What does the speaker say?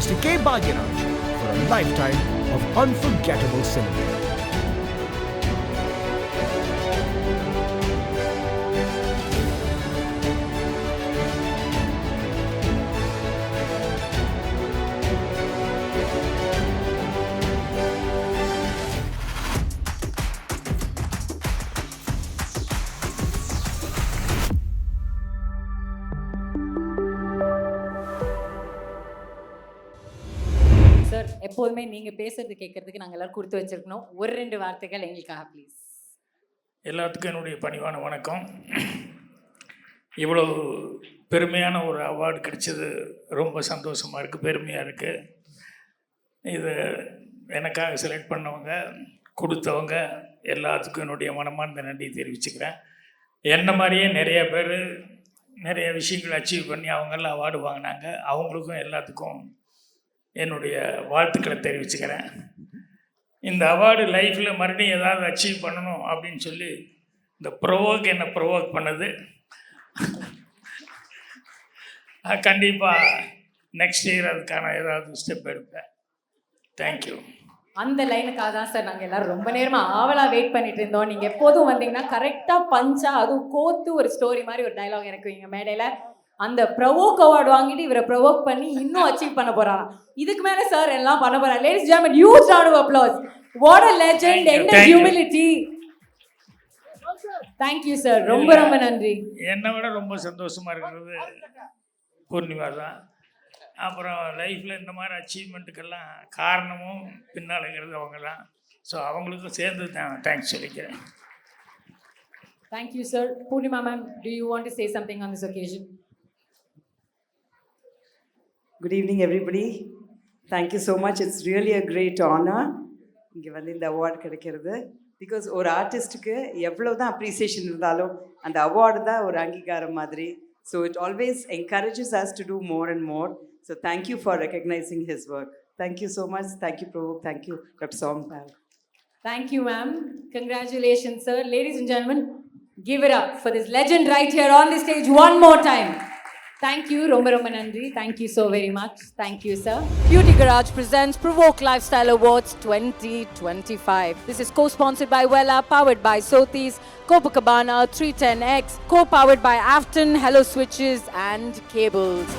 Mr. K. Bhagyaraj, for a lifetime of unforgettable cinema. Sir எப்போதுமே நீங்க பேசுறது கேட்கறதுக்கு நாங்க எல்லாரும் கொடுத்து வச்சிருக்கணும். ஒரு 2 வார்த்தைகள் எங்களுக்காக ப்ளீஸ். எல்லாத்துக்கும் என்னுடைய பணிவான வணக்கம். இவ்வளோ பெருமையான ஒரு அவார்டு கிடைச்சது ரொம்ப சந்தோஷமாக இருக்குது, பெருமையாக இருக்குது. இது எனக்காக செலக்ட் பண்ணவங்க, கொடுத்தவங்க எல்லாத்துக்கும் என்னுடைய மனமார்ந்த நன்றி தெரிவிச்சுக்கிறேன். என்ன மாதிரியே நிறைய பேர் நிறைய விஷயங்கள் அச்சீவ் பண்ணி அவங்கெல்லாம் அவார்டு வாங்கினாங்க. அவங்களுக்கும் எல்லாத்துக்கும் என்னுடைய வாழ்த்துக்களை தெரிவிச்சுக்கிறேன். இந்த அவார்டு லைஃப்பில் மறுபடியும் ஏதாவது அச்சீவ் பண்ணணும் அப்படின்னு சொல்லி இந்த என்னை ப்ரொவோக் பண்ணது. கண்டிப்பாக நெக்ஸ்ட் இயர் அதுக்கான ஏதாவது ஸ்டெப் எடுப்பேன். தேங்க்யூ. அந்த லைனுக்காக தான் சார் நாங்கள் எல்லாரும் ரொம்ப நேரமாக ஆவலாக வெயிட் பண்ணிட்டு இருந்தோம். நீங்கள் எப்போதும் வந்தீங்கன்னா கரெக்டாக பஞ்சாக அதுவும் கோத்து ஒரு ஸ்டோரி மாதிரி ஒரு டைலாக் இறக்குவீங்க மேடையில். அந்த ப்ரொவோக் அவார்டு வாங்கிட்டு இவரை ப்ரொவோக் பண்ணி இன்னும் அச்சீவ் பண்ண போறாராம். இதுக்கு மேல சார் எல்லாம் பண்ண போறாரு. Ladies and gentlemen, huge round of applause. What a legend, என்ன ஹியூமிலிட்டி. தேங்க் யூ சார், ரொம்ப ரொம்ப நன்றி. என்னை விட ரொம்ப சந்தோஷமா இருக்கிறது பூர்ணிமா தான். அப்புறம் லைஃப்பில் இந்த மாதிரி அச்சீவ்மெண்ட்டுக்கெல்லாம் காரணமும் பின்னாலுங்கிறது அவங்க தான். ஸோ அவங்களுக்கும் சேர்ந்து தான் தேங்க்ஸ் சொல்லிக்கிறேன். Thank you sir. Poornima ma'am, do you want to say something on this occasion? Good evening, everybody. Thank you so much. It's really a great honor இங்கே வந்து இந்த அவார்டு கிடைக்கிறது. பிகாஸ் ஒரு ஆர்டிஸ்ட்டுக்கு எவ்வளோ தான் அப்ரிசியேஷன் இருந்தாலும் அந்த அவார்டு தான் ஒரு அங்கீகாரம் மாதிரி. So it always encourages us to do more and more. So thank you for recognizing his work. Thank you so much. Thank you, Provok. Thank you, Dr. Sompal. Thank you, ma'am. Congratulations, sir. Ladies and gentlemen, give it up for this legend right here on the stage one more time. Thank you, ரொம்ப ரொம்ப நன்றி. Thank you so very much. Thank you, sir. Beauty Garage presents Provoke Lifestyle Awards 2025. This is co-sponsored by Wella, powered by Sothis, Copacabana, 310X, co-powered by Afton, Hello Switches and Cables.